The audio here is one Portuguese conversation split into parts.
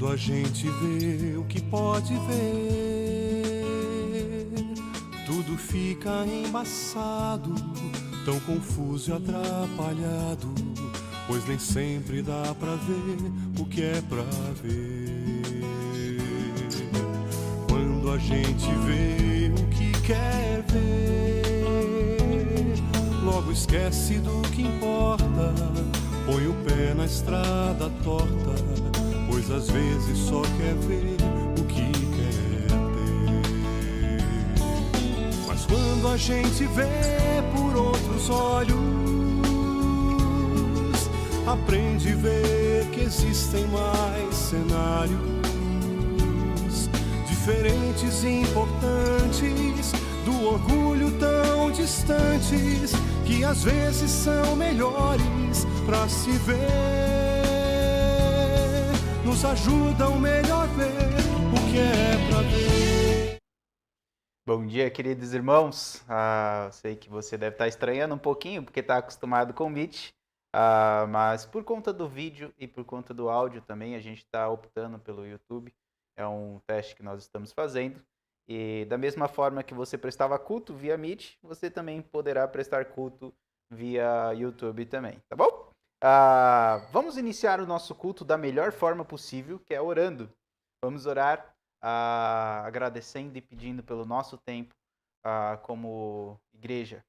Quando a gente vê o que pode ver, tudo fica embaçado, tão confuso e atrapalhado, pois nem sempre dá pra ver o que é pra ver. Quando a gente vê o que quer ver, logo esquece do que importa, põe o pé na estrada torta, pois às vezes só quer ver o que quer ter. Mas quando a gente vê por outros olhos, aprende a ver que existem mais cenários diferentes e importantes, do orgulho tão distantes, que às vezes são melhores pra se ver, nos ajudam melhor ver o que é pra ver. Bom dia, queridos irmãos. Sei que você deve estar estranhando um pouquinho, porque está acostumado com o Meet, mas por conta do vídeo e por conta do áudio também, a gente está optando pelo YouTube. É um teste que nós estamos fazendo. E da mesma forma que você prestava culto via Meet, você também poderá prestar culto via YouTube também, tá bom? Vamos iniciar o nosso culto da melhor forma possível, que é orando. Vamos orar agradecendo e pedindo pelo nosso tempo como igreja.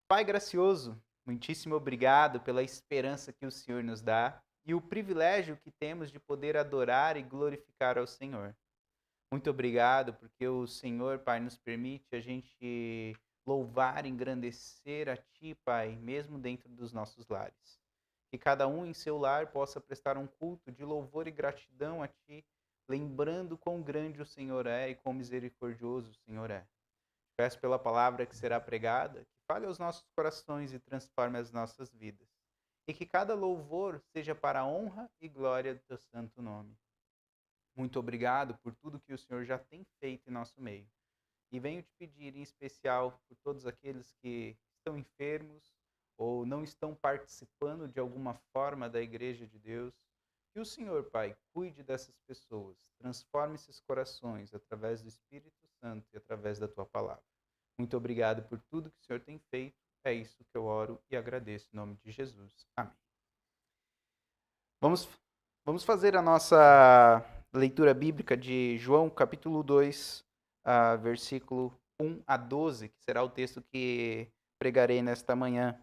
Pai gracioso, muitíssimo obrigado pela esperança que o Senhor nos dá e o privilégio que temos de poder adorar e glorificar ao Senhor. Muito obrigado porque o Senhor, Pai, nos permite a gente louvar e engrandecer a Ti, Pai, mesmo dentro dos nossos lares. Que cada um em seu lar possa prestar um culto de louvor e gratidão a Ti, lembrando quão grande o Senhor é e quão misericordioso o Senhor é. Peço pela palavra que será pregada, que fale aos nossos corações e transforme as nossas vidas. E que cada louvor seja para a honra e glória do Teu santo nome. Muito obrigado por tudo que o Senhor já tem feito em nosso meio. E venho te pedir, em especial, por todos aqueles que estão enfermos ou não estão participando de alguma forma da Igreja de Deus, que o Senhor, Pai, cuide dessas pessoas, transforme esses corações através do Espírito Santo e através da Tua palavra. Muito obrigado por tudo que o Senhor tem feito. É isso que eu oro e agradeço em nome de Jesus. Amém. Vamos fazer a nossa leitura bíblica de João, capítulo 2, versículo 1 a 12, que será o texto que pregarei nesta manhã.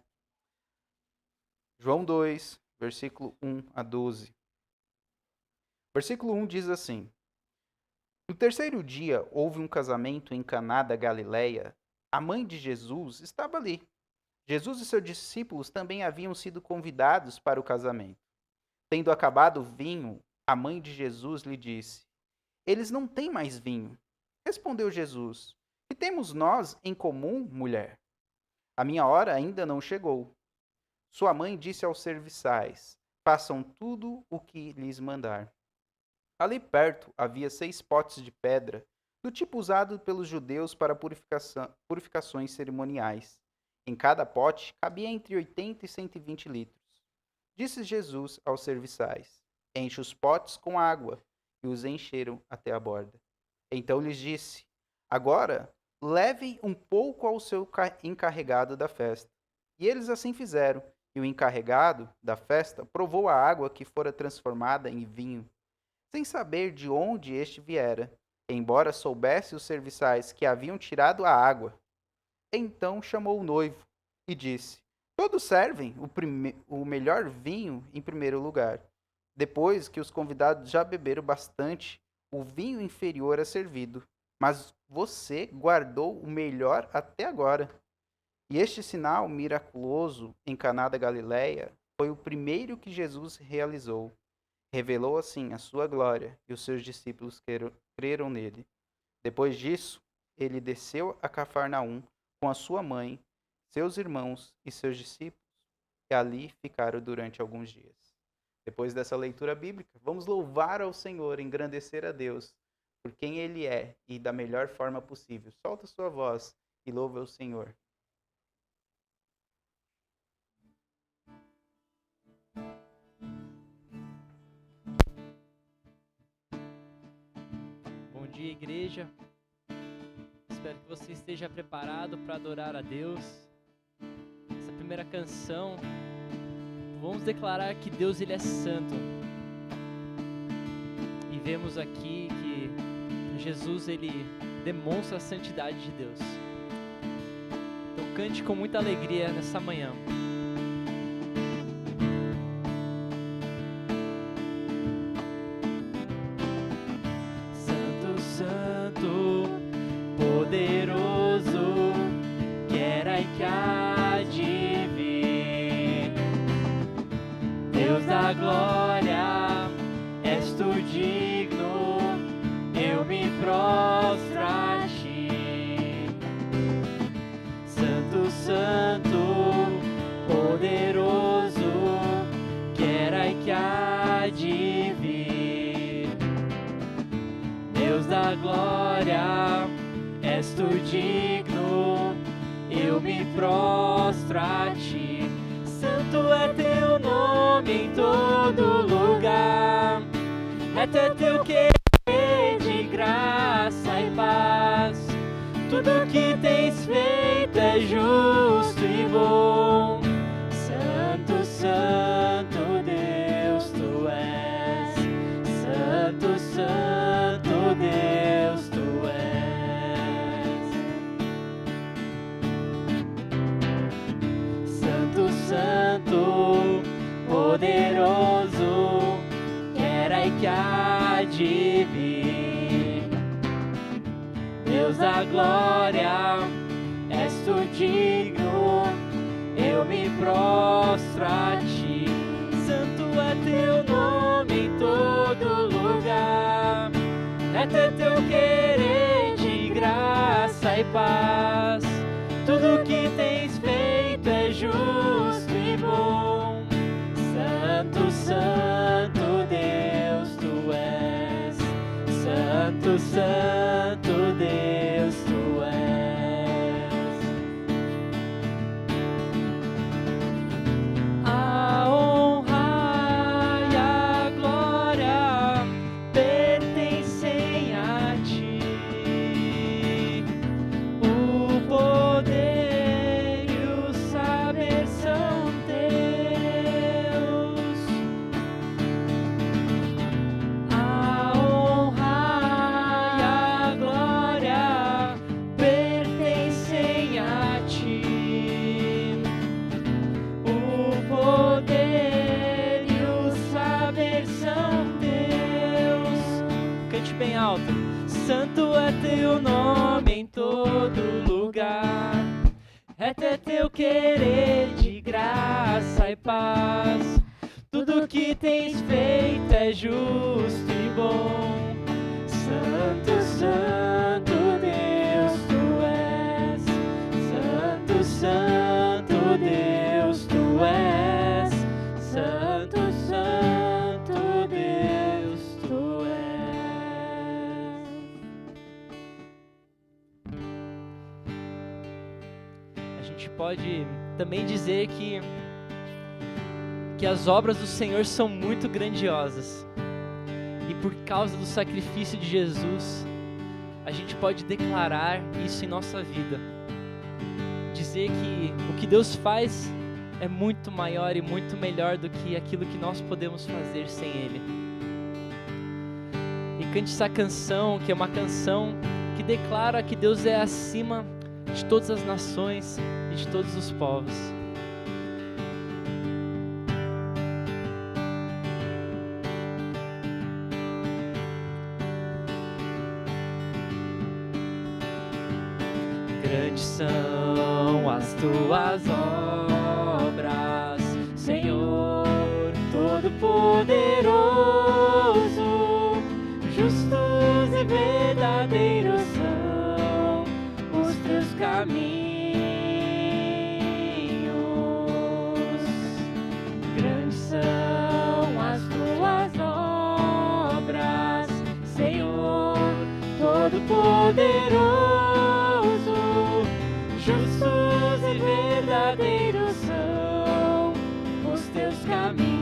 João 2, versículo 1 a 12. Versículo 1 diz assim: No terceiro dia houve um casamento em Caná da Galileia. A mãe de Jesus estava ali. Jesus e seus discípulos também haviam sido convidados para o casamento. Tendo acabado o vinho, a mãe de Jesus lhe disse: Eles não têm mais vinho. Respondeu Jesus: Que temos nós em comum, mulher? A minha hora ainda não chegou. Sua mãe disse aos serviçais: Façam tudo o que lhes mandar. Ali perto havia 6 potes de pedra, do tipo usado pelos judeus para purificações cerimoniais. Em cada pote cabia entre 80 e 120 litros. Disse Jesus aos serviçais: Enche os potes com água. E os encheram até a borda. Então lhes disse: Agora levem um pouco ao seu encarregado da festa. E eles assim fizeram. E o encarregado da festa provou a água que fora transformada em vinho, sem saber de onde este viera, embora soubesse os serviçais que haviam tirado a água. Então chamou o noivo e disse: Todos servem o melhor vinho em primeiro lugar. Depois que os convidados já beberam bastante, o vinho inferior é servido. Mas você guardou o melhor até agora. E este sinal miraculoso em Caná da Galileia foi o primeiro que Jesus realizou. Revelou assim a sua glória, e os seus discípulos creram nele. Depois disso, ele desceu a Cafarnaum com a sua mãe, seus irmãos e seus discípulos, e ali ficaram durante alguns dias. Depois dessa leitura bíblica, vamos louvar ao Senhor, engrandecer a Deus por quem Ele é e da melhor forma possível. Solta sua voz e louve ao Senhor. igreja. Espero que você esteja preparado para adorar a Deus. Essa primeira canção, vamos declarar que Deus ele é santo. E vemos aqui que Jesus ele demonstra a santidade de Deus. Então cante com muita alegria nessa manhã. Santo, Santo, poderoso, que era e que há de vir. Deus da glória, és tu digno, eu me prostro a ti. Santo, Santo, poderoso, que era e que há de vir. Deus da glória, és tu digno, eu me prostro a ti. Santo é teu nome em todo lugar, é teu querer de graça e paz. Tudo que tens feito é justo e bom. Santo, Santo Deus tu és. Santo, Santo Deus tu és. Santo, Santo, poderoso, que era e que há de vir. Deus da glória, és tu digno, eu me prostro a ti. Santo é teu nome em todo lugar, é teu querer de graça e paz. Tudo que tens feito é justo e bom. Santo, Santo Deus tu és. Santo, Santo Deus tu és. A honra e a glória pertencem a ti. O poder e o saber são teus. A honra e a glória pertencem a ti. O poder e o saber são teus. Cante bem alto. Santo é teu nome em todo lugar, é teu querer de graça e paz. Tudo que tens feito é justo e bom. Santo, Santo Deus tu és. Santo, Santo Deus tu és. Santo, Santo Deus tu és. A gente pode também dizer que as obras do Senhor são muito grandiosas. E por causa do sacrifício de Jesus, a gente pode declarar isso em nossa vida. Dizer que o que Deus faz é muito maior e muito melhor do que aquilo que nós podemos fazer sem Ele. E cante essa canção, que é uma canção que declara que Deus é acima de todas as nações e de todos os povos. Grandes são as tuas obras, Senhor Todo-Poderoso. Justos e verdadeiros são os teus caminhos. Grandes são as tuas obras, Senhor Todo-Poderoso. Justos e verdadeiros são os teus caminhos.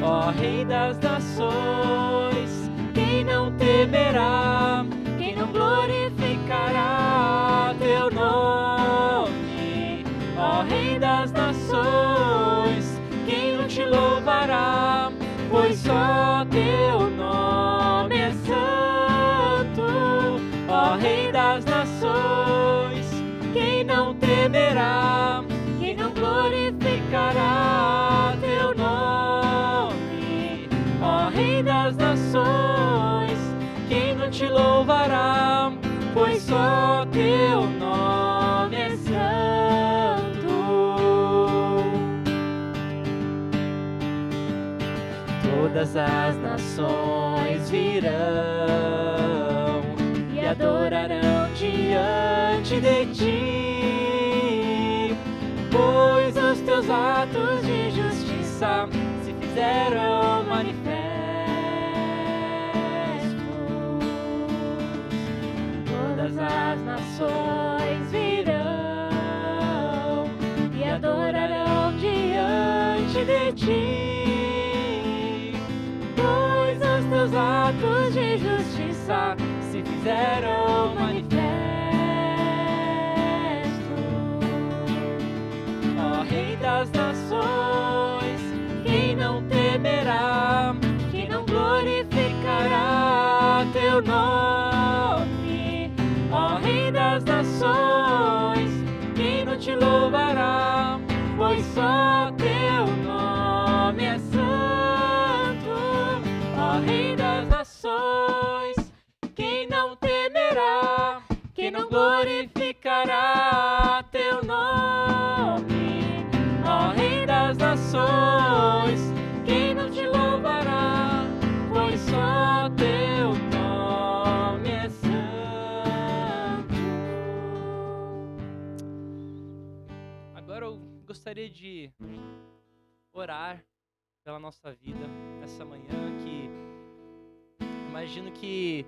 Ó ó Rei das nações. Quem não temerá, quem não glorificará teu nome, ó Rei das nações. Quem não te louvará, pois só teu nome é santo, ó Rei das nações. Quem não temerá, quem não glorificará teu nome, ó Rei das nações. Quem não te louvará, pois só teu nome é santo. Todas as nações virão e adorarão diante de ti, pois os teus atos de justiça se fizeram manifestos. Todas as nações virão e adorarão diante de ti, pois os teus atos de justiça se fizeram manifestos. Ó Rei das nações, quem não temerá, quem não glorificará teu nome, ó Rei das nações. Quem não te louvará, pois só teu nome é santo, ó Rei das nações. Quem não temerá, quem não glorificará teu nome, ó Rei das nações. Quem não te louvará, pois só teu nome é santo. Agora eu gostaria de orar pela nossa vida essa manhã, que imagino que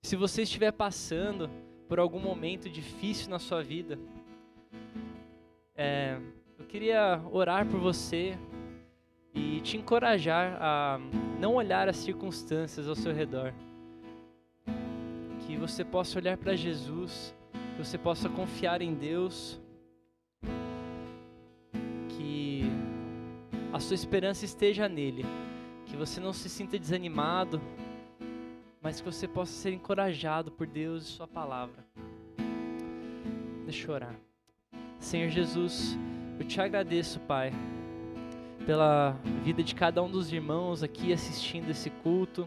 se você estiver passando por algum momento difícil na sua vida, eu queria orar por você e te encorajar a não olhar as circunstâncias ao seu redor. Que você possa olhar para Jesus, que você possa confiar em Deus, que a sua esperança esteja nele, que você não se sinta desanimado, mas que você possa ser encorajado por Deus e sua palavra. Deixa eu orar. Senhor Jesus, eu te agradeço, Pai, pela vida de cada um dos irmãos aqui assistindo esse culto.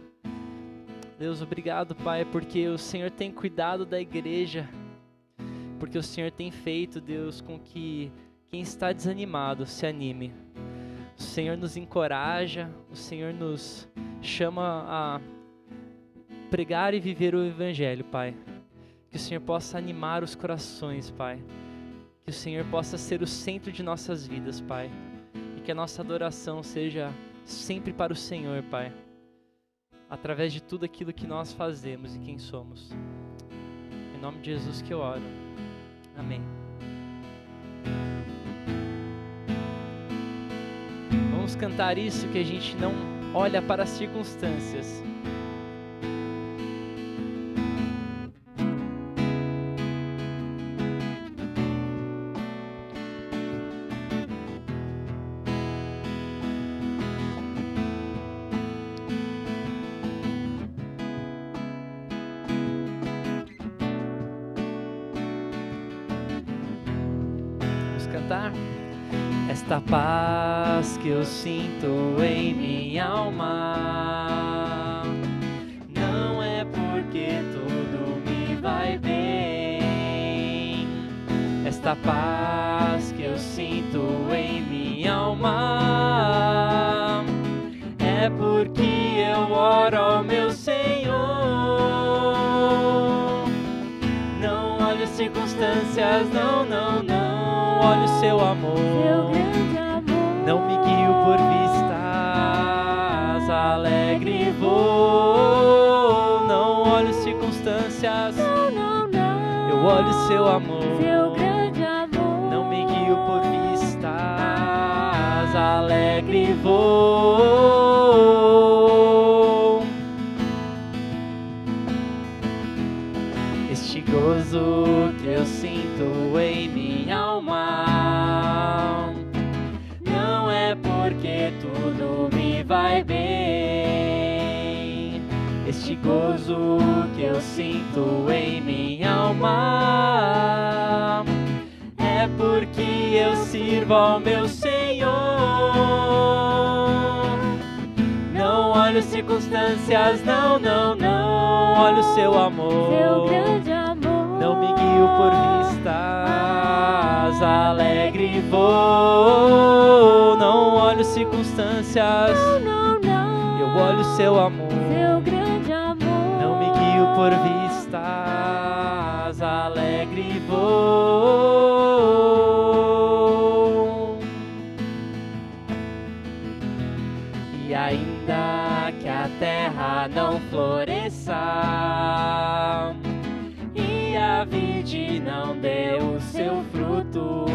Deus, obrigado, Pai, porque o Senhor tem cuidado da igreja, porque o Senhor tem feito, Deus, com que quem está desanimado se anime. O Senhor nos encoraja, o Senhor nos chama a pregar e viver o Evangelho, Pai. Que o Senhor possa animar os corações, Pai. Que o Senhor possa ser o centro de nossas vidas, Pai. E que a nossa adoração seja sempre para o Senhor, Pai. Através de tudo aquilo que nós fazemos e quem somos. Em nome de Jesus que eu oro. Amém. Vamos cantar isso, que a gente não olha para as circunstâncias. Esta paz que eu sinto em minha alma não é porque tudo me vai bem. Esta paz que eu sinto em minha alma é porque eu oro ao meu Senhor. Não olho as circunstâncias, não, não, não. Olho o seu amor, não me guio por vistas, alegre vou. Não olho circunstâncias, eu olho o seu amor, não me guio por vistas, alegre vou. gozo que eu sinto em minha alma é porque eu sirvo ao meu Senhor. Não olho circunstâncias, não, não, não. Olho seu amor, Seu grande amor. não me guio por vistas, alegre vou. Não olho circunstâncias, Não, não. eu olho seu amor. Seu grande amor. Não me guio por vistas, alegre vou. E ainda que a terra não floresça e a vide não dê o seu fruto,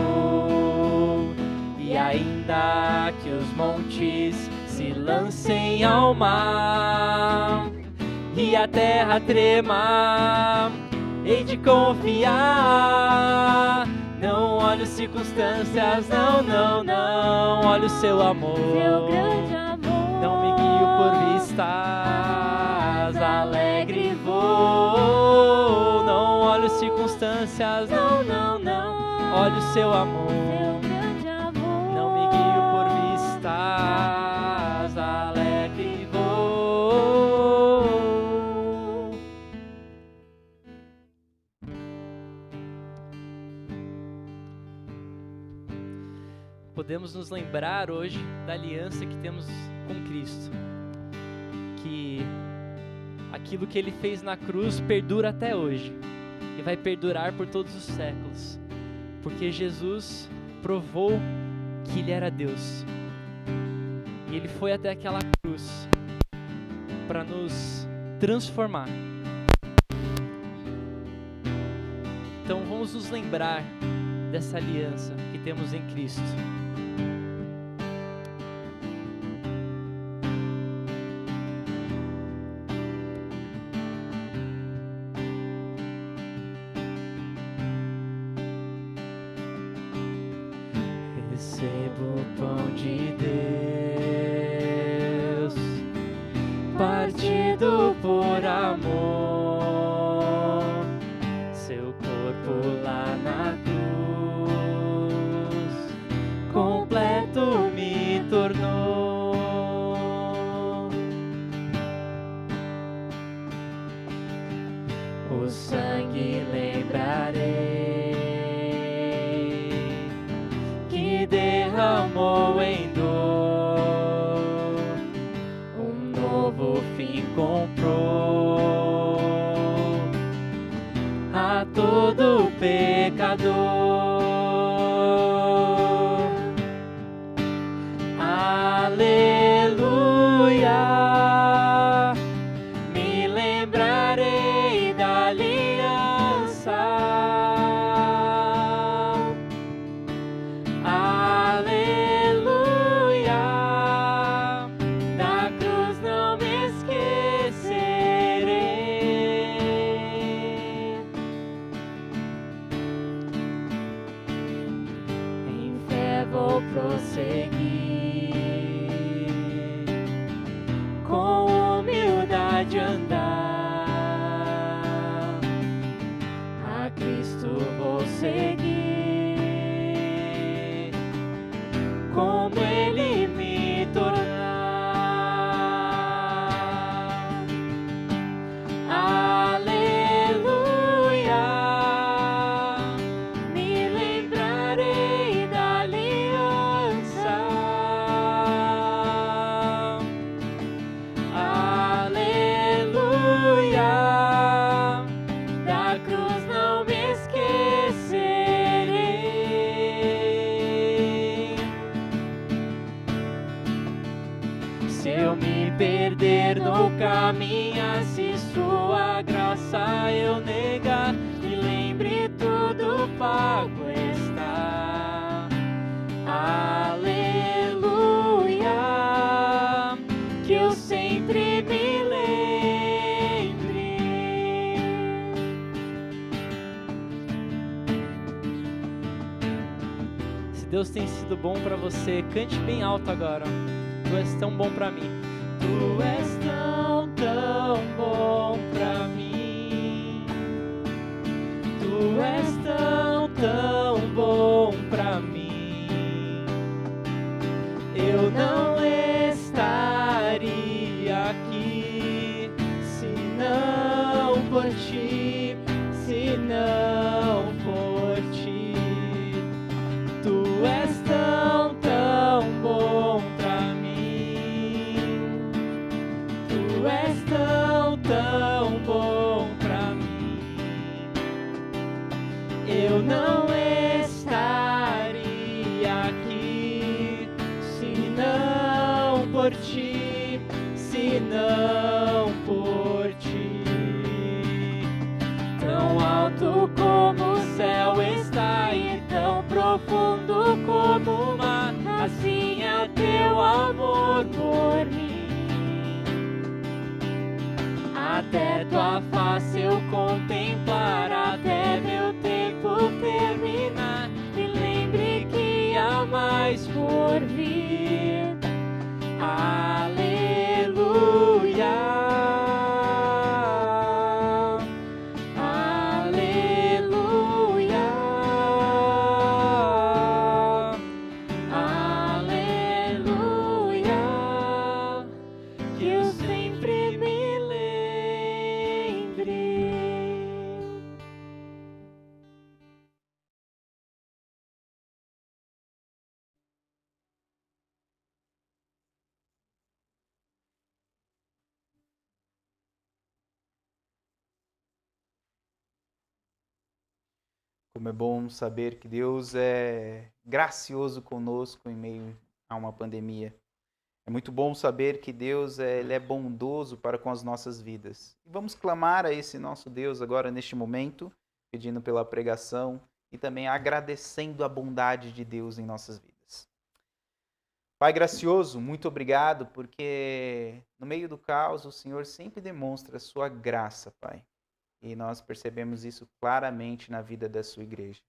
e ainda que os montes se lancem ao mar e a terra trema, hei de confiar. Não olho circunstâncias, não, não, não. Olho seu amor, Seu grande amor. não me guio por vistas, alegre vou. Não olho circunstâncias, não, não, não. Olho seu amor, Seu grande amor. não me guio por vistas, alegre vou. Podemos nos lembrar hoje da aliança que temos com Cristo, que aquilo que Ele fez na cruz perdura até hoje e vai perdurar por todos os séculos, porque Jesus provou que Ele era Deus e Ele foi até aquela cruz para nos transformar. Então vamos nos lembrar dessa aliança que temos em Cristo. Recebo o pão de Deus, partido por amor, seu corpo lá na cruz, completo me tornou. O sangue lembrarei que derramou em dor, um novo fim comprou a todo pecador. Aleluia, me lembrarei da aliança. Aleluia, da cruz não me esquecerei. Em fé vou prosseguir, com humildade andar, a Cristo vou seguir, como Ele me tornar. Aleluia, me lembrarei da aliança. Aleluia, da cruz não me esquecerei. Se eu me perder no caminho, se sua graça eu negar, me lembre tudo pago está. Aleluia, que eu sempre me lembre. Se Deus tem sido bom pra você, cante bem alto agora. Tu és tão bom pra mim. Tu és tão, tão bom pra ti, se não por ti. Tão alto como o céu está e tão profundo como o mar, assim é o teu amor por mim. Até tua face eu contemplar, até meu tempo terminar, e lembre que há mais por vir. Aleluia, aleluia, aleluia, que eu sempre me lembre. Como é bom saber que Deus é gracioso conosco em meio a uma pandemia. É muito bom saber que Deus ele é bondoso para com as nossas vidas. E vamos clamar a esse nosso Deus agora neste momento, pedindo pela pregação e também agradecendo a bondade de Deus em nossas vidas. Pai gracioso, muito obrigado, porque no meio do caos o Senhor sempre demonstra a sua graça, Pai. E nós percebemos isso claramente na vida da sua igreja.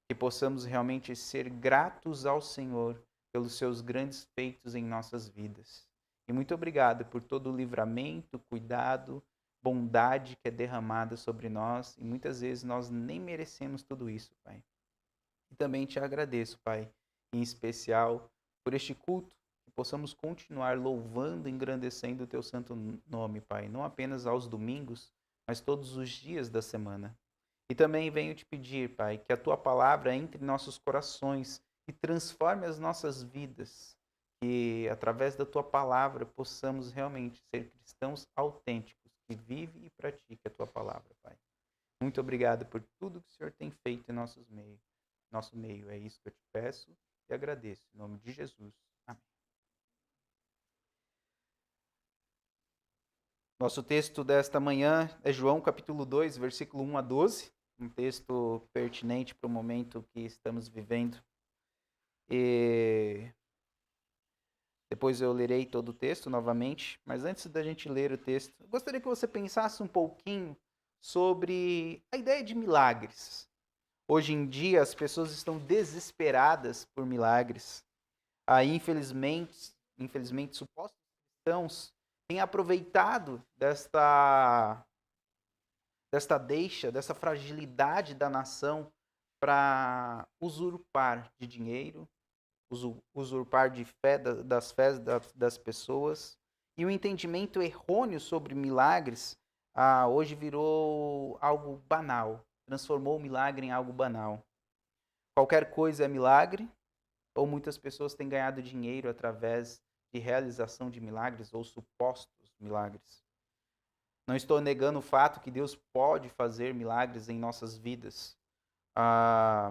Que possamos realmente ser gratos ao Senhor pelos seus grandes feitos em nossas vidas. E muito obrigado por todo o livramento, cuidado, bondade que é derramada sobre nós. E muitas vezes nós nem merecemos tudo isso, Pai. E também te agradeço, Pai, em especial por este culto, que possamos continuar louvando e engrandecendo o teu santo nome, Pai. Não apenas aos domingos, mas todos os dias da semana. E também venho te pedir, Pai, que a tua palavra entre em nossos corações e transforme as nossas vidas, que através da tua palavra possamos realmente ser cristãos autênticos, que vivem e praticam a tua palavra, Pai. Muito obrigado por tudo que o Senhor tem feito em nosso meio. É isso que eu te peço e agradeço. Em nome de Jesus. Amém. Nosso texto desta manhã é João capítulo 2, versículo 1 a 12, um texto pertinente para o momento que estamos vivendo. E depois eu lerei todo o texto novamente, mas antes da gente ler o texto, eu gostaria que você pensasse um pouquinho sobre a ideia de milagres. Hoje em dia as pessoas estão desesperadas por milagres. Infelizmente, supostos cristãos têm aproveitado desta fragilidade da nação para usurpar de dinheiro, usurpar de fé, das fés das pessoas. E o entendimento errôneo sobre milagres hoje virou algo banal, transformou o milagre em algo banal. Qualquer coisa é milagre, ou muitas pessoas têm ganhado dinheiro através de realização de milagres ou supostos milagres. Não estou negando o fato que Deus pode fazer milagres em nossas vidas,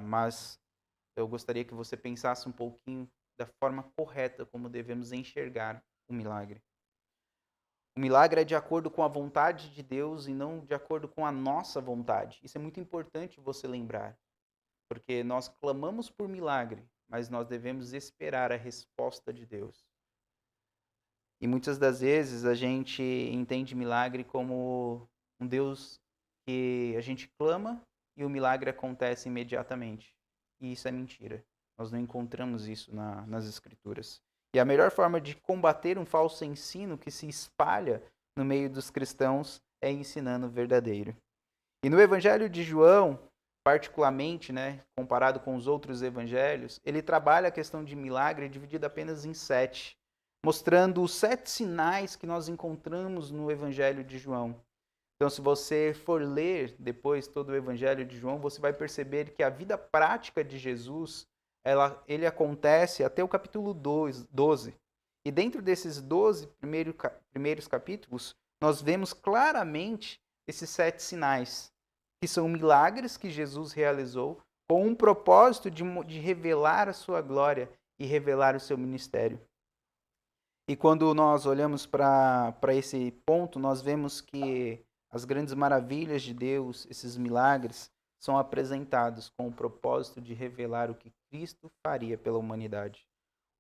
mas eu gostaria que você pensasse um pouquinho da forma correta como devemos enxergar o milagre. O milagre é de acordo com a vontade de Deus e não de acordo com a nossa vontade. Isso é muito importante você lembrar, porque nós clamamos por milagre, mas nós devemos esperar a resposta de Deus. E muitas das vezes a gente entende milagre como um Deus que a gente clama e o milagre acontece imediatamente. E isso é mentira. Nós não encontramos isso nas Escrituras. E a melhor forma de combater um falso ensino que se espalha no meio dos cristãos é ensinando o verdadeiro. E no Evangelho de João, particularmente, comparado com os outros evangelhos, ele trabalha a questão de milagre dividida apenas em 7. Mostrando os 7 sinais que nós encontramos no Evangelho de João. Então, se você for ler depois todo o Evangelho de João, você vai perceber que a vida prática de Jesus, ele acontece até o capítulo 12. E dentro desses 12 primeiros capítulos, nós vemos claramente esses 7 sinais, que são milagres que Jesus realizou com um propósito de revelar a sua glória e revelar o seu ministério. E quando nós olhamos para esse ponto, nós vemos que as grandes maravilhas de Deus, esses milagres, são apresentados com o propósito de revelar o que Cristo faria pela humanidade.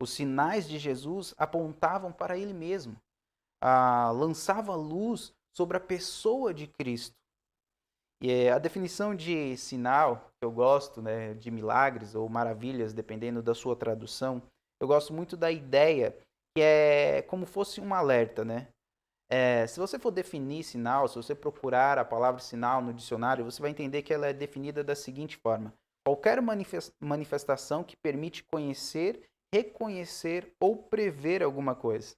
Os sinais de Jesus apontavam para ele mesmo, lançava luz sobre a pessoa de Cristo. E a definição de sinal, que eu gosto, né, de milagres ou maravilhas, dependendo da sua tradução, eu gosto muito da ideia que é como fosse um alerta, né? Se você for definir sinal, se você procurar a palavra sinal no dicionário, você vai entender que ela é definida da seguinte forma: qualquer manifestação que permite conhecer, reconhecer ou prever alguma coisa.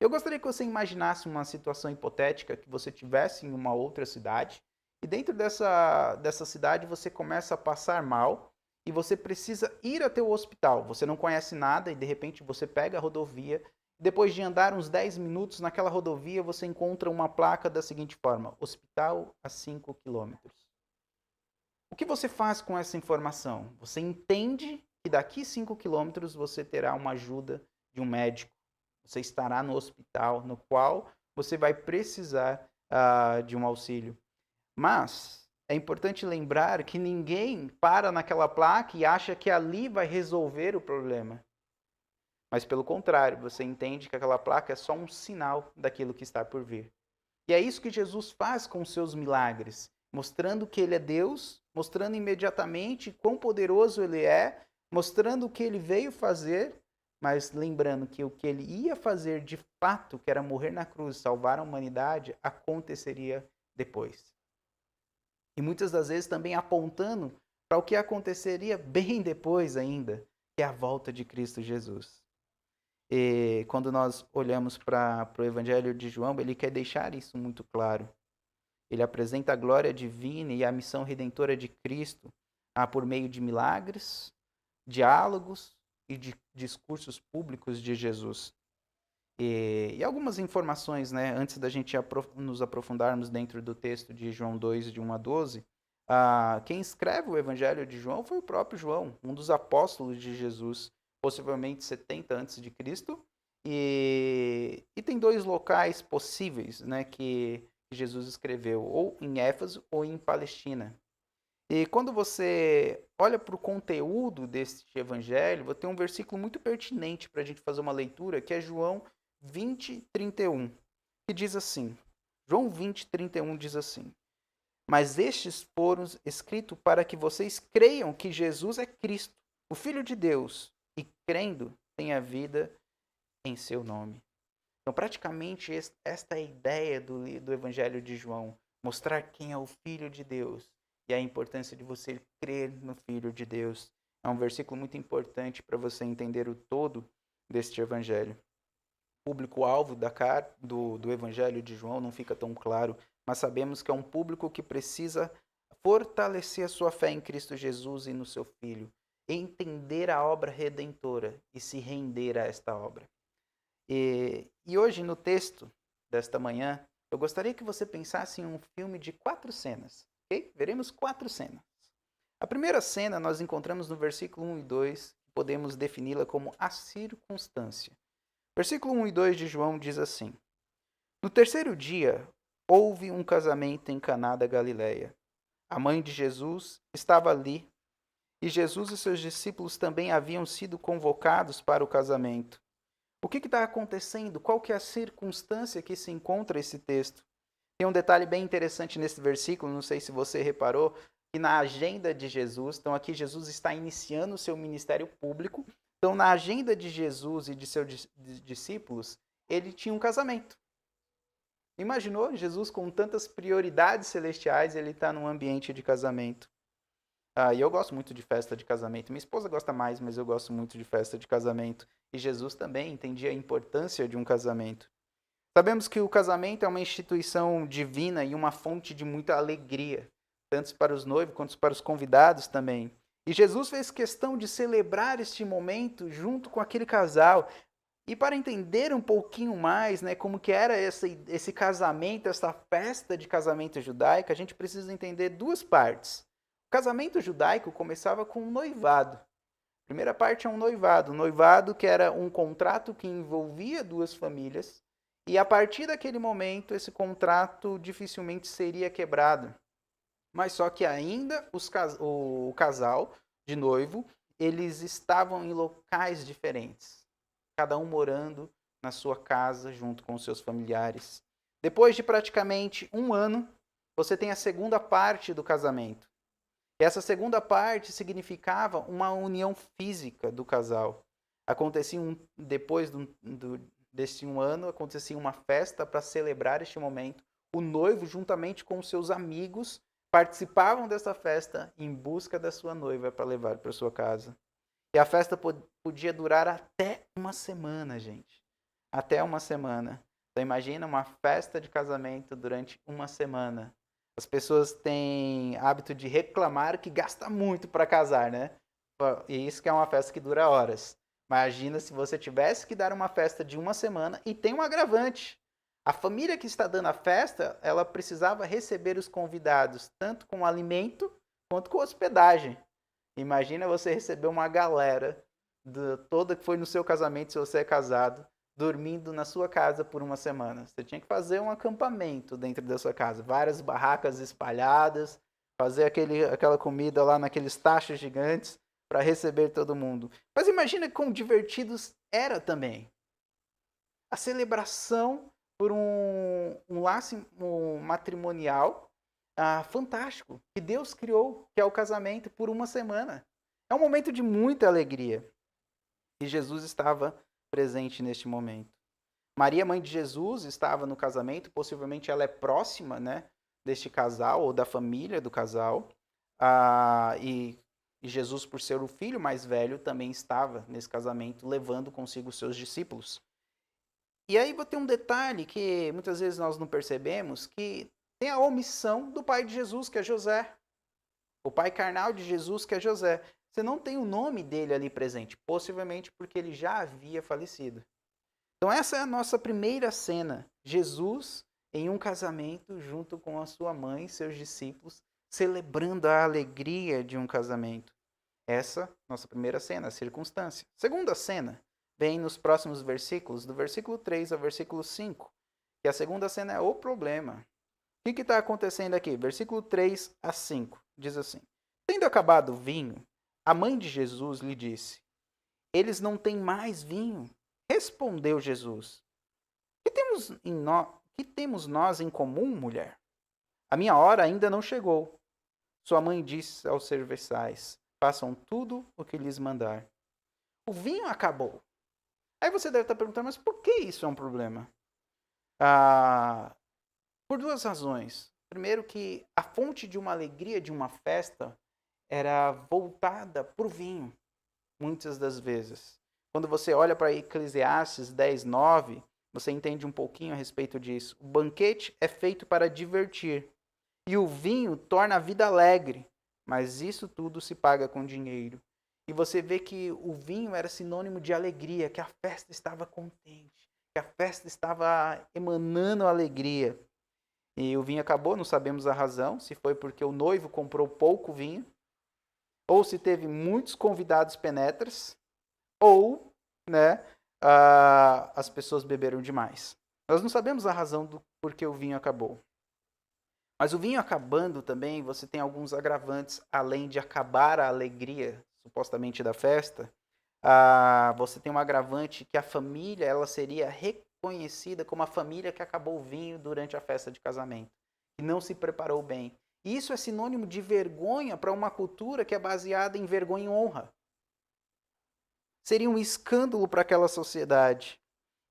Eu gostaria que você imaginasse uma situação hipotética que você tivesse em uma outra cidade e dentro dessa cidade você começa a passar mal e você precisa ir até o hospital. Você não conhece nada e de repente você pega a rodovia. Depois de andar uns 10 minutos naquela rodovia, você encontra uma placa da seguinte forma: hospital a 5 quilômetros. O que você faz com essa informação? Você entende que daqui 5 quilômetros você terá uma ajuda de um médico. Você estará no hospital no qual você vai precisar de um auxílio. Mas é importante lembrar que ninguém para naquela placa e acha que ali vai resolver o problema. Mas pelo contrário, você entende que aquela placa é só um sinal daquilo que está por vir. E é isso que Jesus faz com os seus milagres, mostrando que ele é Deus, mostrando imediatamente quão poderoso ele é, mostrando o que ele veio fazer, mas lembrando que o que ele ia fazer de fato, que era morrer na cruz, salvar a humanidade, aconteceria depois. E muitas das vezes também apontando para o que aconteceria bem depois ainda, que é a volta de Cristo Jesus. E quando nós olhamos para o Evangelho de João, ele quer deixar isso muito claro. Ele apresenta a glória divina e a missão redentora de Cristo por meio de milagres, diálogos e de discursos públicos de Jesus. E algumas informações, né, antes da gente nos aprofundarmos dentro do texto de João 2, de 1 a 12, quem escreve o Evangelho de João foi o próprio João, um dos apóstolos de Jesus, possivelmente 70 a.C. E tem dois locais possíveis, né, que Jesus escreveu, ou em Éfeso ou em Palestina. E quando você olha para o conteúdo deste evangelho, você tem um versículo muito pertinente para a gente fazer uma leitura, que é João 20, 31, que diz assim, João 20, 31 diz assim: mas estes foram escritos para que vocês creiam que Jesus é Cristo, o Filho de Deus, e crendo tenha vida em seu nome. Então, praticamente, esta é a ideia do Evangelho de João, mostrar quem é o Filho de Deus e a importância de você crer no Filho de Deus. É um versículo muito importante para você entender o todo deste Evangelho. O público-alvo do Evangelho de João não fica tão claro, mas sabemos que é um público que precisa fortalecer a sua fé em Cristo Jesus e no seu Filho, entender a obra redentora e se render a esta obra. E hoje, no texto desta manhã, eu gostaria que você pensasse em um filme de 4 cenas. Okay? Veremos 4 cenas. A primeira cena nós encontramos no versículo 1 e 2, podemos defini-la como a circunstância. Versículo 1 e 2 de João diz assim: no terceiro dia, houve um casamento em Caná da Galileia. A mãe de Jesus estava ali, e Jesus e seus discípulos também haviam sido convocados para o casamento. O que está acontecendo? Qual que é a circunstância que se encontra esse texto? Tem um detalhe bem interessante nesse versículo, não sei se você reparou, que na agenda de Jesus, então aqui Jesus está iniciando o seu ministério público, então na agenda de Jesus e de seus discípulos, ele tinha um casamento. Imaginou Jesus com tantas prioridades celestiais, ele está num ambiente de casamento. E eu gosto muito de festa de casamento. Minha esposa gosta mais, mas eu gosto muito de festa de casamento. E Jesus também entendia a importância de um casamento. Sabemos que o casamento é uma instituição divina e uma fonte de muita alegria, tanto para os noivos quanto para os convidados também. E Jesus fez questão de celebrar este momento junto com aquele casal. E para entender um pouquinho mais, né, como que era esse casamento, essa festa de casamento judaica, a gente precisa entender 2 partes. O casamento judaico começava com um noivado. Primeira parte é um noivado. Um noivado que era um contrato que envolvia duas famílias. E a partir daquele momento, esse contrato dificilmente seria quebrado. Mas só que ainda o casal de noivo, eles estavam em locais diferentes. Cada um morando na sua casa, junto com os seus familiares. Depois de praticamente um ano, você tem a segunda parte do casamento. E essa segunda parte significava uma união física do casal. Acontecia depois desse um ano, acontecia uma festa para celebrar este momento. O noivo, juntamente com seus amigos, participavam dessa festa em busca da sua noiva para levar para sua casa. E a festa podia durar até uma semana, gente. Até uma semana. Então imagina uma festa de casamento durante uma semana. As pessoas têm hábito de reclamar que gasta muito para casar, né? E isso que é uma festa que dura horas. Imagina se você tivesse que dar uma festa de uma semana e tem um agravante. A família que está dando a festa, ela precisava receber os convidados, tanto com alimento quanto com hospedagem. Imagina você receber uma galera toda que foi no seu casamento, se você é casado, dormindo na sua casa por uma semana. Você tinha que fazer um acampamento dentro da sua casa, várias barracas espalhadas, fazer aquela comida lá naqueles tachos gigantes para receber todo mundo. Mas imagina quão divertidos era também. A celebração por um laço matrimonial fantástico, que Deus criou, que é o casamento, por uma semana. É um momento de muita alegria. E Jesus estava presente neste momento. Maria, mãe de Jesus, estava no casamento, possivelmente ela é próxima, né, deste casal, ou da família do casal. E Jesus, por ser o filho mais velho, também estava nesse casamento, levando consigo os seus discípulos. E aí vai ter um detalhe que muitas vezes nós não percebemos, que tem a omissão do pai de Jesus, que é José. O pai carnal de Jesus, que é José. Você não tem o nome dele ali presente, possivelmente porque ele já havia falecido. Então essa é a nossa primeira cena. Jesus em um casamento junto com a sua mãe e seus discípulos, celebrando a alegria de um casamento. Essa nossa primeira cena, a circunstância. Segunda cena vem nos próximos versículos, do versículo 3 ao versículo 5. E a segunda cena é o problema. O que está acontecendo aqui? Versículo 3 a 5. Diz assim: tendo acabado o vinho, a mãe de Jesus lhe disse: eles não têm mais vinho. Respondeu Jesus: que temos nós em comum, mulher? A minha hora ainda não chegou. Sua mãe disse aos serviçais: façam tudo o que lhes mandar. O vinho acabou. Aí você deve estar perguntando, mas por que isso é um problema? Por duas razões. Primeiro, que a fonte de uma alegria, de uma festa, era voltada para o vinho, muitas das vezes. Quando você olha para Eclesiastes 10:9, você entende um pouquinho a respeito disso. O banquete é feito para divertir, e o vinho torna a vida alegre, mas isso tudo se paga com dinheiro. E você vê que o vinho era sinônimo de alegria, que a festa estava contente, que a festa estava emanando alegria. E o vinho acabou, não sabemos a razão, se foi porque o noivo comprou pouco vinho, ou se teve muitos convidados penetras, ou as pessoas beberam demais. Nós não sabemos a razão do porquê o vinho acabou. Mas o vinho acabando também, você tem alguns agravantes, além de acabar a alegria, supostamente, da festa. Você tem um agravante que a família ela seria reconhecida como a família que acabou o vinho durante a festa de casamento, que não se preparou bem. E isso é sinônimo de vergonha para uma cultura que é baseada em vergonha e honra. Seria um escândalo para aquela sociedade.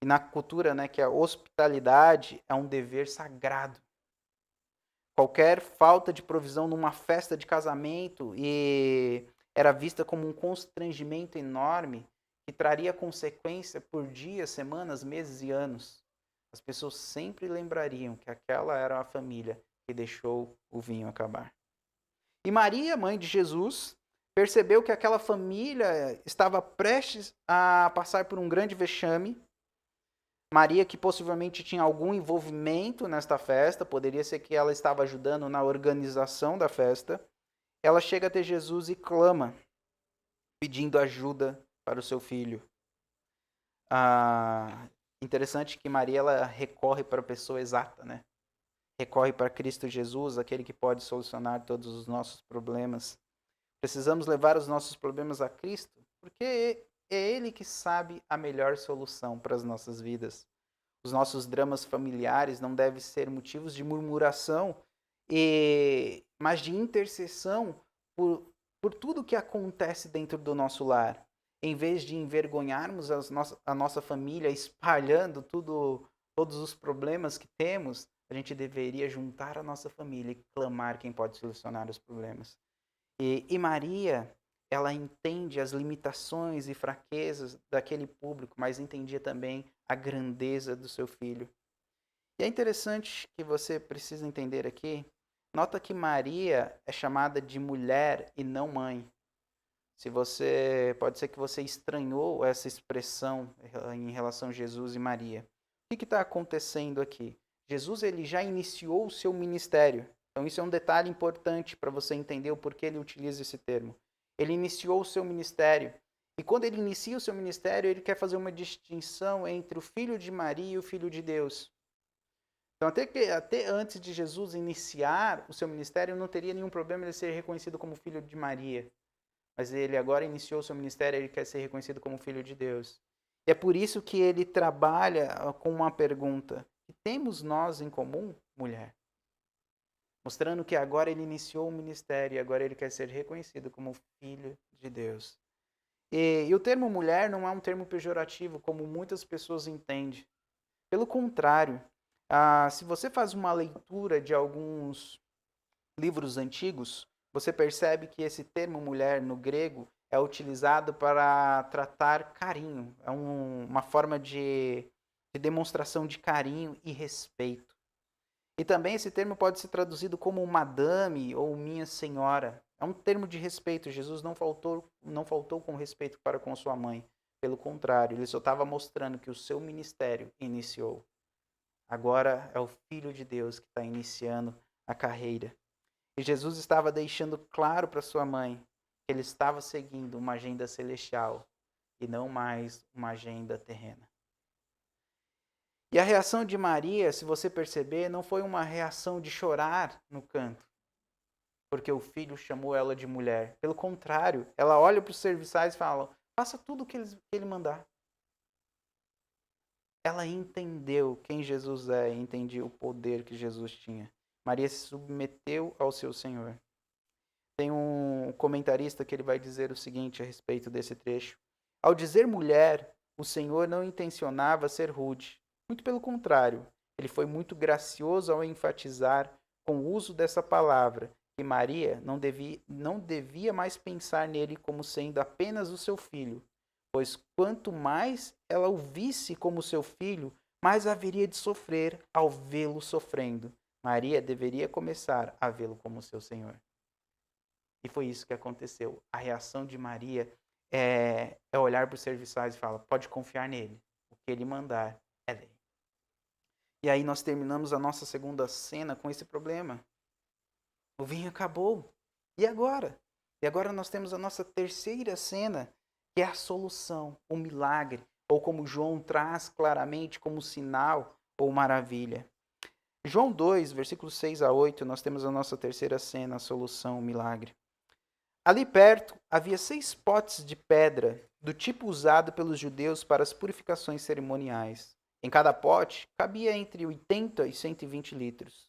E na cultura, que a hospitalidade é um dever sagrado. Qualquer falta de provisão numa festa de casamento era vista como um constrangimento enorme que traria consequência por dias, semanas, meses e anos. As pessoas sempre lembrariam que aquela era a família que deixou o vinho acabar. E Maria, mãe de Jesus, percebeu que aquela família estava prestes a passar por um grande vexame. Maria, que possivelmente tinha algum envolvimento nesta festa, poderia ser que ela estava ajudando na organização da festa, ela chega até Jesus e clama pedindo ajuda para o seu filho. Interessante que Maria ela recorre para a pessoa exata, né? Recorre para Cristo Jesus, aquele que pode solucionar todos os nossos problemas. Precisamos levar os nossos problemas a Cristo, porque é Ele que sabe a melhor solução para as nossas vidas. Os nossos dramas familiares não devem ser motivos de murmuração, mas de intercessão por tudo que acontece dentro do nosso lar. Em vez de envergonharmos a nossa família, espalhando todos os problemas que temos, a gente deveria juntar a nossa família e clamar quem pode solucionar os problemas. E Maria, ela entende as limitações e fraquezas daquele público, mas entendia também a grandeza do seu filho. E é interessante que você precisa entender aqui, nota que Maria é chamada de mulher e não mãe. Pode ser que você estranhou essa expressão em relação a Jesus e Maria. O que está acontecendo aqui? Jesus ele já iniciou o seu ministério. Então isso é um detalhe importante para você entender o porquê ele utiliza esse termo. Ele iniciou o seu ministério. E quando ele inicia o seu ministério, ele quer fazer uma distinção entre o filho de Maria e o filho de Deus. Então até antes de Jesus iniciar o seu ministério, não teria nenhum problema ele ser reconhecido como filho de Maria. Mas ele agora iniciou o seu ministério, ele quer ser reconhecido como filho de Deus. E é por isso que ele trabalha com uma pergunta. Que temos nós em comum, mulher? Mostrando que agora ele iniciou o ministério e agora ele quer ser reconhecido como filho de Deus. E o termo mulher não é um termo pejorativo, como muitas pessoas entendem. Pelo contrário, se você faz uma leitura de alguns livros antigos, você percebe que esse termo mulher no grego é utilizado para tratar carinho. É uma forma de demonstração de carinho e respeito. E também esse termo pode ser traduzido como madame ou minha senhora. É um termo de respeito. Jesus não faltou com respeito para com sua mãe. Pelo contrário, ele só estava mostrando que o seu ministério iniciou. Agora é o Filho de Deus que está iniciando a carreira. E Jesus estava deixando claro para sua mãe que ele estava seguindo uma agenda celestial e não mais uma agenda terrena. E a reação de Maria, se você perceber, não foi uma reação de chorar no canto, porque o filho chamou ela de mulher. Pelo contrário, ela olha para os serviçais e fala, faça tudo o que ele mandar. Ela entendeu quem Jesus é e entendia o poder que Jesus tinha. Maria se submeteu ao seu Senhor. Tem um comentarista que ele vai dizer o seguinte a respeito desse trecho. Ao dizer mulher, o Senhor não intencionava ser rude. Muito pelo contrário, ele foi muito gracioso ao enfatizar com o uso dessa palavra que Maria não devia mais pensar nele como sendo apenas o seu filho, pois quanto mais ela o visse como seu filho, mais haveria de sofrer ao vê-lo sofrendo. Maria deveria começar a vê-lo como seu Senhor. E foi isso que aconteceu. A reação de Maria é olhar para os serviçais e falar, pode confiar nele. O que ele mandar é lei. E aí nós terminamos a nossa segunda cena com esse problema. O vinho acabou. E agora? E agora nós temos a nossa terceira cena, que é a solução, o milagre. Ou como João traz claramente como sinal ou maravilha. João 2, versículos 6 a 8, nós temos a nossa terceira cena, a solução, o milagre. Ali perto havia 6 potes de pedra, do tipo usado pelos judeus para as purificações cerimoniais. Em cada pote cabia entre 80 e 120 litros.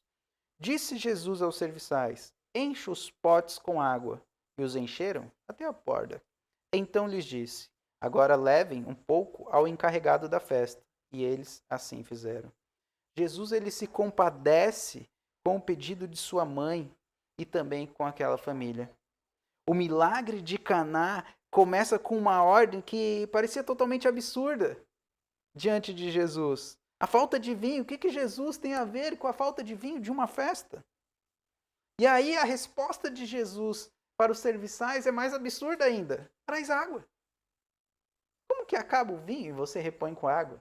Disse Jesus aos serviçais, enche os potes com água. E os encheram até a borda. Então lhes disse, agora levem um pouco ao encarregado da festa. E eles assim fizeram. Jesus ele se compadece com o pedido de sua mãe e também com aquela família. O milagre de Caná começa com uma ordem que parecia totalmente absurda diante de Jesus. A falta de vinho, o que Jesus tem a ver com a falta de vinho de uma festa? E aí a resposta de Jesus para os serviçais é mais absurda ainda. Traz água. Como que acaba o vinho e você repõe com água?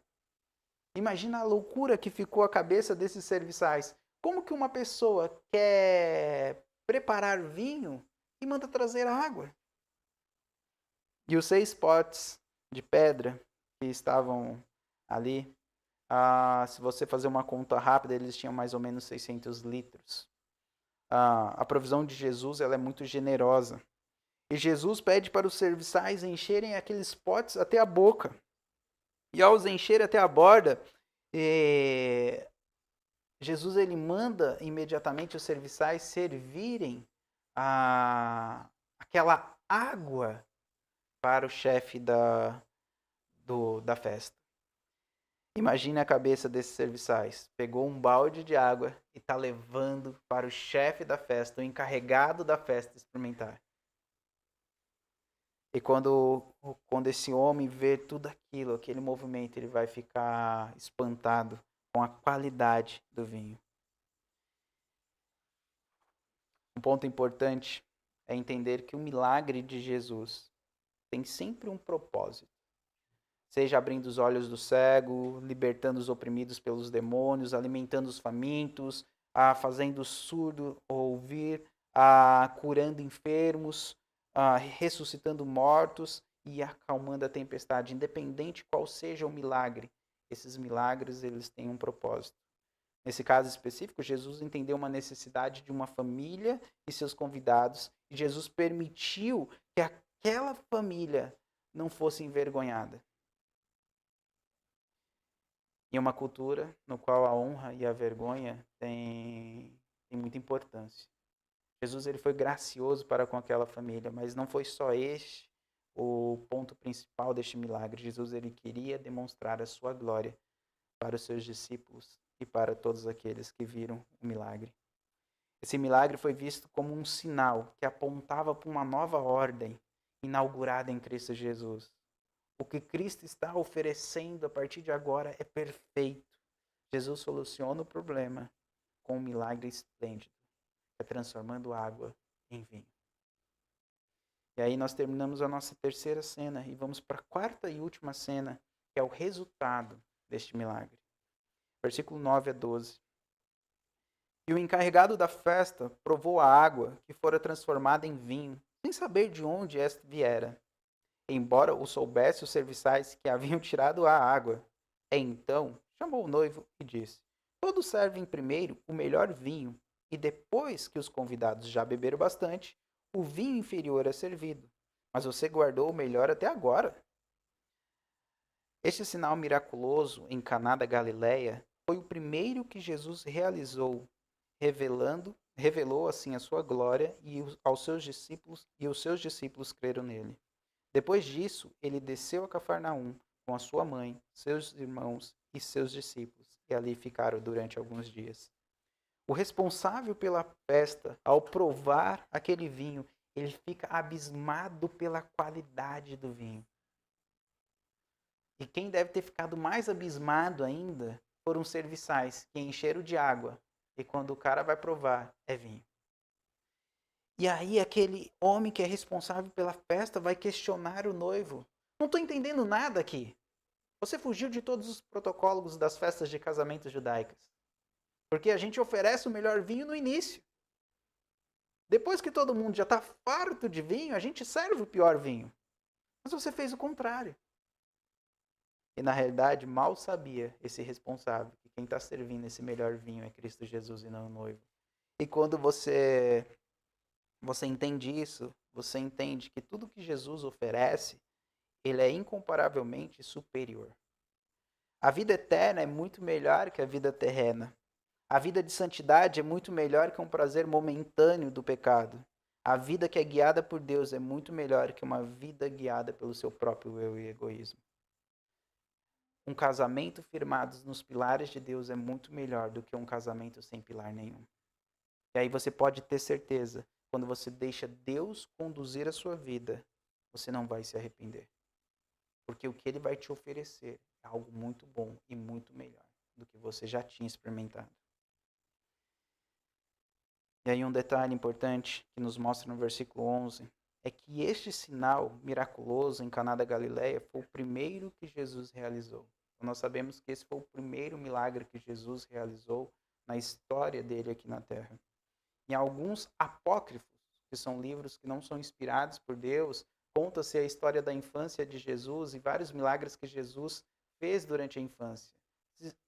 Imagina a loucura que ficou a cabeça desses serviçais. Como que uma pessoa quer preparar vinho e manda trazer água? E os 6 potes de pedra que estavam ali, se você fazer uma conta rápida, eles tinham mais ou menos 600 litros. A provisão de Jesus ela é muito generosa. E Jesus pede para os serviçais encherem aqueles potes até a boca. E ao os encher até a borda, Jesus ele manda imediatamente os serviçais servirem aquela água para o chefe da festa. Imagine a cabeça desses serviçais. Pegou um balde de água e está levando para o chefe da festa, o encarregado da festa, experimentar. E quando esse homem vê tudo aquilo, aquele movimento, ele vai ficar espantado com a qualidade do vinho. Um ponto importante é entender que o milagre de Jesus tem sempre um propósito. Seja abrindo os olhos do cego, libertando os oprimidos pelos demônios, alimentando os famintos, fazendo o surdo ouvir, curando enfermos, ressuscitando mortos e acalmando a tempestade. Independente qual seja o milagre, esses milagres eles têm um propósito. Nesse caso específico, Jesus entendeu uma necessidade de uma família e seus convidados, e Jesus permitiu que aquela família não fosse envergonhada. Em uma cultura no qual a honra e a vergonha têm muita importância. Jesus ele foi gracioso para com aquela família, mas não foi só este o ponto principal deste milagre. Jesus ele queria demonstrar a sua glória para os seus discípulos e para todos aqueles que viram o milagre. Esse milagre foi visto como um sinal que apontava para uma nova ordem inaugurada em Cristo Jesus. O que Cristo está oferecendo a partir de agora é perfeito. Jesus soluciona o problema com um milagre esplêndido, transformando água em vinho. E aí nós terminamos a nossa terceira cena e vamos para a quarta e última cena, que é o resultado deste milagre. Versículo 9 a 12. E o encarregado da festa provou a água que fora transformada em vinho, sem saber de onde esta viera, embora o soubesse os serviçais que haviam tirado a água. Então chamou o noivo e disse: todos servem primeiro o melhor vinho, e depois que os convidados já beberam bastante, o vinho inferior é servido. Mas você guardou o melhor até agora. Este sinal miraculoso em Caná da Galileia foi o primeiro que Jesus realizou, revelou assim a sua glória aos seus discípulos, e os seus discípulos creram nele. Depois disso, ele desceu a Cafarnaum com a sua mãe, seus irmãos e seus discípulos, e ali ficaram durante alguns dias. O responsável pela festa, ao provar aquele vinho, ele fica abismado pela qualidade do vinho. E quem deve ter ficado mais abismado ainda foram os serviçais, que encheram de água, e quando o cara vai provar, é vinho. E aí aquele homem que é responsável pela festa vai questionar o noivo. Não estou entendendo nada aqui. Você fugiu de todos os protocolos das festas de casamento judaicas. Porque a gente oferece o melhor vinho no início. Depois que todo mundo já está farto de vinho, a gente serve o pior vinho. Mas você fez o contrário. E na realidade, mal sabia esse responsável que quem está servindo esse melhor vinho é Cristo Jesus e não o noivo. E quando você entende isso, você entende que tudo que Jesus oferece, ele é incomparavelmente superior. A vida eterna é muito melhor que a vida terrena. A vida de santidade é muito melhor que um prazer momentâneo do pecado. A vida que é guiada por Deus é muito melhor que uma vida guiada pelo seu próprio eu e egoísmo. Um casamento firmado nos pilares de Deus é muito melhor do que um casamento sem pilar nenhum. E aí você pode ter certeza, quando você deixa Deus conduzir a sua vida, você não vai se arrepender. Porque o que Ele vai te oferecer é algo muito bom e muito melhor do que você já tinha experimentado. E aí um detalhe importante que nos mostra no versículo 11 é que este sinal miraculoso em Caná da Galileia foi o primeiro que Jesus realizou. Então nós sabemos que esse foi o primeiro milagre que Jesus realizou na história dele aqui na Terra. Em alguns apócrifos, que são livros que não são inspirados por Deus, conta-se a história da infância de Jesus e vários milagres que Jesus fez durante a infância.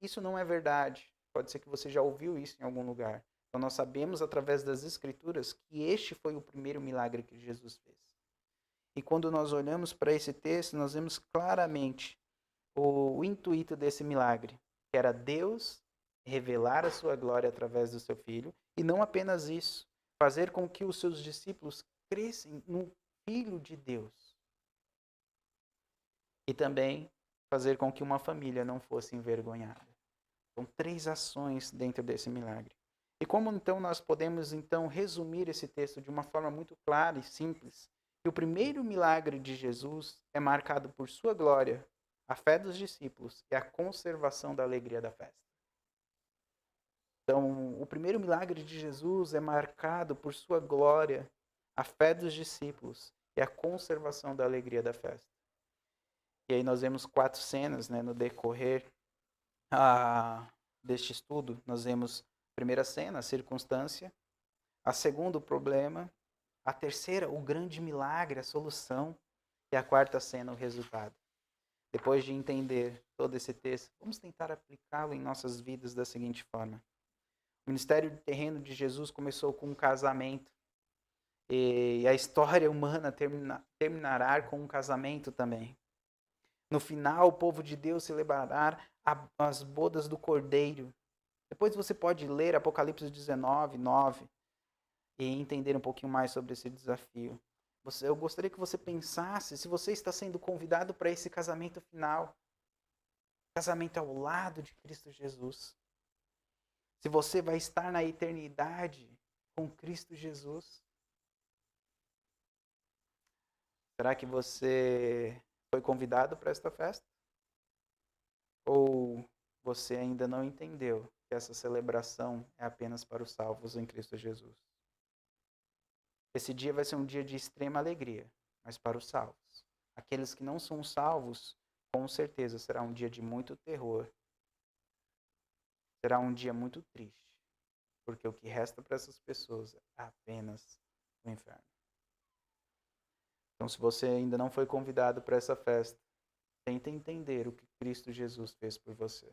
Isso não é verdade. Pode ser que você já ouviu isso em algum lugar. Então nós sabemos através das Escrituras que este foi o primeiro milagre que Jesus fez. E quando nós olhamos para esse texto, nós vemos claramente o intuito desse milagre, que era Deus revelar a sua glória através do seu Filho, e não apenas isso, fazer com que os seus discípulos crescem no Filho de Deus. E também fazer com que uma família não fosse envergonhada. São 3 ações dentro desse milagre. E como então nós podemos então resumir esse texto de uma forma muito clara e simples? Que o primeiro milagre de Jesus é marcado por sua glória, a fé dos discípulos e a conservação da alegria da festa. Então, o primeiro milagre de Jesus é marcado por sua glória, a fé dos discípulos e a conservação da alegria da festa. E aí nós vemos 4 cenas, né, no decorrer deste estudo. Nós vemos a primeira cena, a circunstância, a segunda, o problema, a terceira, o grande milagre, a solução, e a quarta cena, o resultado. Depois de entender todo esse texto, vamos tentar aplicá-lo em nossas vidas da seguinte forma. O ministério terreno de Jesus começou com um casamento. E a história humana terminará com um casamento também. No final, o povo de Deus celebrará as bodas do Cordeiro. Depois você pode ler Apocalipse 19, 9 e entender um pouquinho mais sobre esse desafio. Eu gostaria que você pensasse se você está sendo convidado para esse casamento final. Casamento ao lado de Cristo Jesus. Se você vai estar na eternidade com Cristo Jesus. Será que você foi convidado para esta festa? Ou você ainda não entendeu que essa celebração é apenas para os salvos em Cristo Jesus? Esse dia vai ser um dia de extrema alegria, mas para os salvos. Aqueles que não são salvos, com certeza será um dia de muito terror. Será um dia muito triste, porque o que resta para essas pessoas é apenas o inferno. Então, se você ainda não foi convidado para essa festa, tenta entender o que Cristo Jesus fez por você.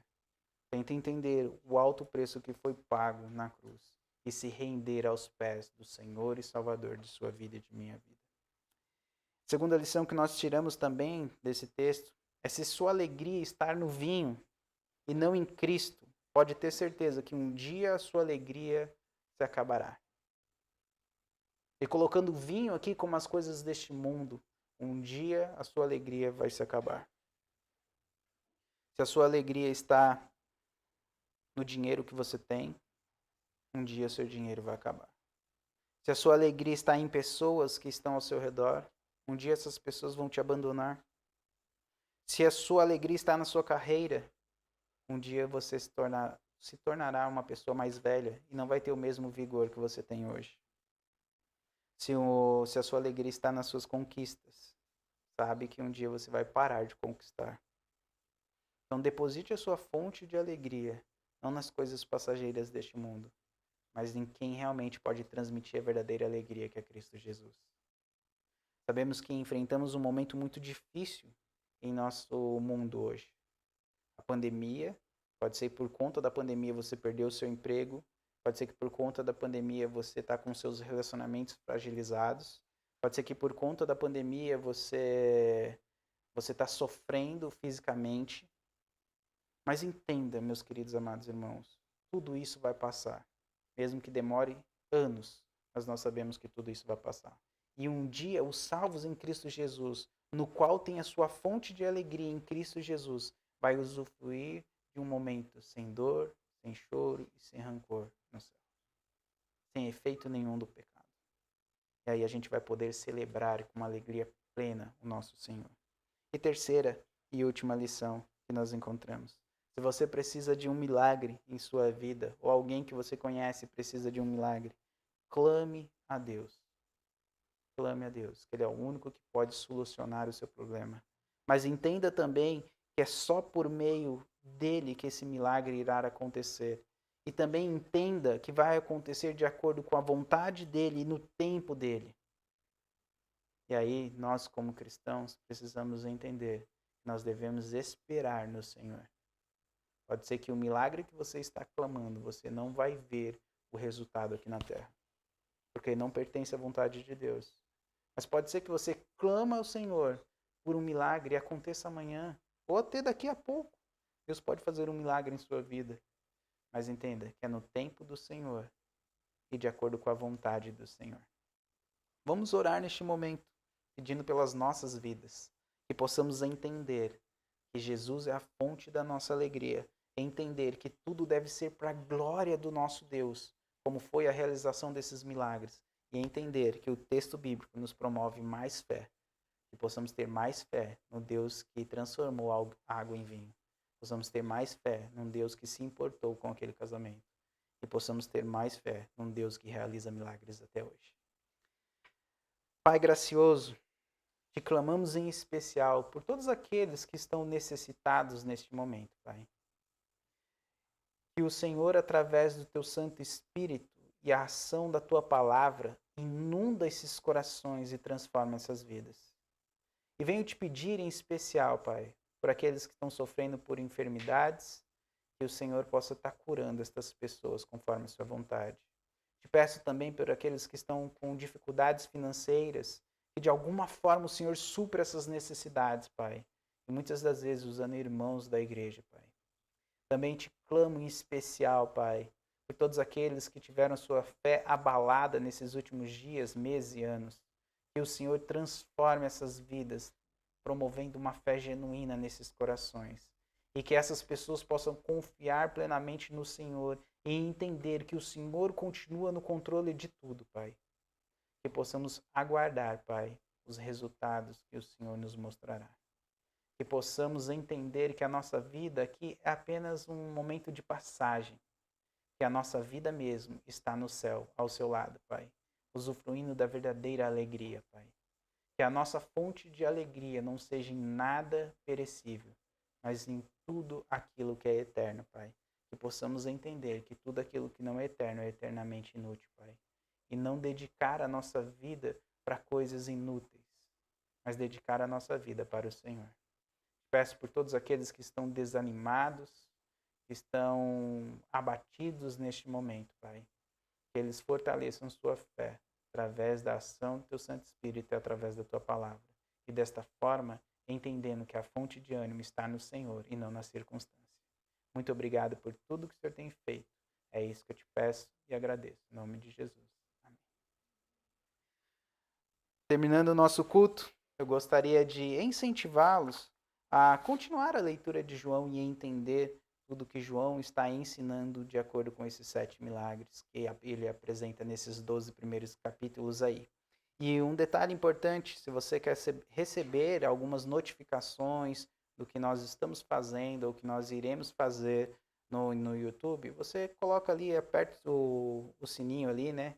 Tenta entender o alto preço que foi pago na cruz e se render aos pés do Senhor e Salvador de sua vida e de minha vida. Segunda lição que nós tiramos também desse texto é se sua alegria estar no vinho e não em Cristo, pode ter certeza que um dia a sua alegria se acabará. E colocando vinho aqui como as coisas deste mundo, um dia a sua alegria vai se acabar. Se a sua alegria está no dinheiro que você tem, um dia seu dinheiro vai acabar. Se a sua alegria está em pessoas que estão ao seu redor, um dia essas pessoas vão te abandonar. Se a sua alegria está na sua carreira, um dia você se tornará uma pessoa mais velha e não vai ter o mesmo vigor que você tem hoje. Se a sua alegria está nas suas conquistas, sabe que um dia você vai parar de conquistar. Então deposite a sua fonte de alegria, não nas coisas passageiras deste mundo, mas em quem realmente pode transmitir a verdadeira alegria, que é Cristo Jesus. Sabemos que enfrentamos um momento muito difícil em nosso mundo hoje. A pandemia, pode ser por conta da pandemia você perdeu o seu emprego, pode ser que por conta da pandemia você está com seus relacionamentos fragilizados, pode ser que por conta da pandemia você está sofrendo fisicamente. Mas entenda, meus queridos amados irmãos, tudo isso vai passar. Mesmo que demore anos, mas nós sabemos que tudo isso vai passar. E um dia, os salvos em Cristo Jesus, no qual tem a sua fonte de alegria em Cristo Jesus, vai usufruir de um momento sem dor, sem choro e sem rancor no céu. Sem efeito nenhum do pecado. E aí a gente vai poder celebrar com uma alegria plena o nosso Senhor. E terceira e última lição que nós encontramos. Se você precisa de um milagre em sua vida, ou alguém que você conhece precisa de um milagre, clame a Deus. Clame a Deus, que Ele é o único que pode solucionar o seu problema. Mas entenda também que é só por meio dele que esse milagre irá acontecer. E também entenda que vai acontecer de acordo com a vontade dele e no tempo dele. E aí, nós como cristãos, precisamos entender que nós devemos esperar no Senhor. Pode ser que o milagre que você está clamando, você não vai ver o resultado aqui na terra, porque não pertence à vontade de Deus. Mas pode ser que você clama ao Senhor por um milagre e aconteça amanhã, ou até daqui a pouco. Deus pode fazer um milagre em sua vida. Mas entenda que é no tempo do Senhor e de acordo com a vontade do Senhor. Vamos orar neste momento, pedindo pelas nossas vidas, que possamos entender que Jesus é a fonte da nossa alegria, entender que tudo deve ser para a glória do nosso Deus, como foi a realização desses milagres, e entender que o texto bíblico nos promove mais fé, que possamos ter mais fé no Deus que transformou a água em vinho, possamos ter mais fé num Deus que se importou com aquele casamento, e possamos ter mais fé num Deus que realiza milagres até hoje. Pai gracioso, te clamamos em especial por todos aqueles que estão necessitados neste momento, Pai. Que o Senhor, através do teu Santo Espírito e a ação da tua palavra, inunda esses corações e transforma essas vidas. E venho te pedir em especial, Pai, por aqueles que estão sofrendo por enfermidades, que o Senhor possa estar curando estas pessoas conforme a sua vontade. Te peço também por aqueles que estão com dificuldades financeiras, que de alguma forma o Senhor supra essas necessidades, Pai. E muitas das vezes usando irmãos da igreja, Pai. Também te clamo em especial, Pai, por todos aqueles que tiveram sua fé abalada nesses últimos dias, meses e anos. Que o Senhor transforme essas vidas, promovendo uma fé genuína nesses corações. E que essas pessoas possam confiar plenamente no Senhor e entender que o Senhor continua no controle de tudo, Pai. Que possamos aguardar, Pai, os resultados que o Senhor nos mostrará. Que possamos entender que a nossa vida aqui é apenas um momento de passagem. Que a nossa vida mesmo está no céu, ao seu lado, Pai. Usufruindo da verdadeira alegria, Pai. Que a nossa fonte de alegria não seja em nada perecível, mas em tudo aquilo que é eterno, Pai. Que possamos entender que tudo aquilo que não é eterno é eternamente inútil, Pai. E não dedicar a nossa vida para coisas inúteis, mas dedicar a nossa vida para o Senhor. Peço por todos aqueles que estão desanimados, que estão abatidos neste momento, Pai. Que eles fortaleçam sua fé através da ação do Teu Santo Espírito e através da Tua Palavra. E desta forma, entendendo que a fonte de ânimo está no Senhor e não na circunstância. Muito obrigado por tudo que o Senhor tem feito. É isso que eu te peço e agradeço. Em nome de Jesus. Amém. Terminando o nosso culto, eu gostaria de incentivá-los a continuar a leitura de João e entender tudo que João está ensinando de acordo com esses 7 milagres que ele apresenta nesses 12 primeiros capítulos aí. E um detalhe importante, se você quer receber algumas notificações do que nós estamos fazendo ou que nós iremos fazer no YouTube, você coloca ali, aperta o sininho ali, né?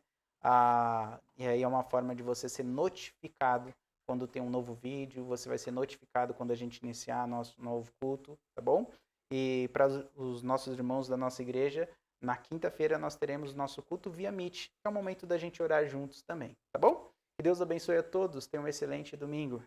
E aí é uma forma de você ser notificado quando tem um novo vídeo, você vai ser notificado quando a gente iniciar nosso novo culto, tá bom? E para os nossos irmãos da nossa igreja, na quinta-feira nós teremos nosso culto via Meet, que é o momento da gente orar juntos também, tá bom? Que Deus abençoe a todos, tenham um excelente domingo.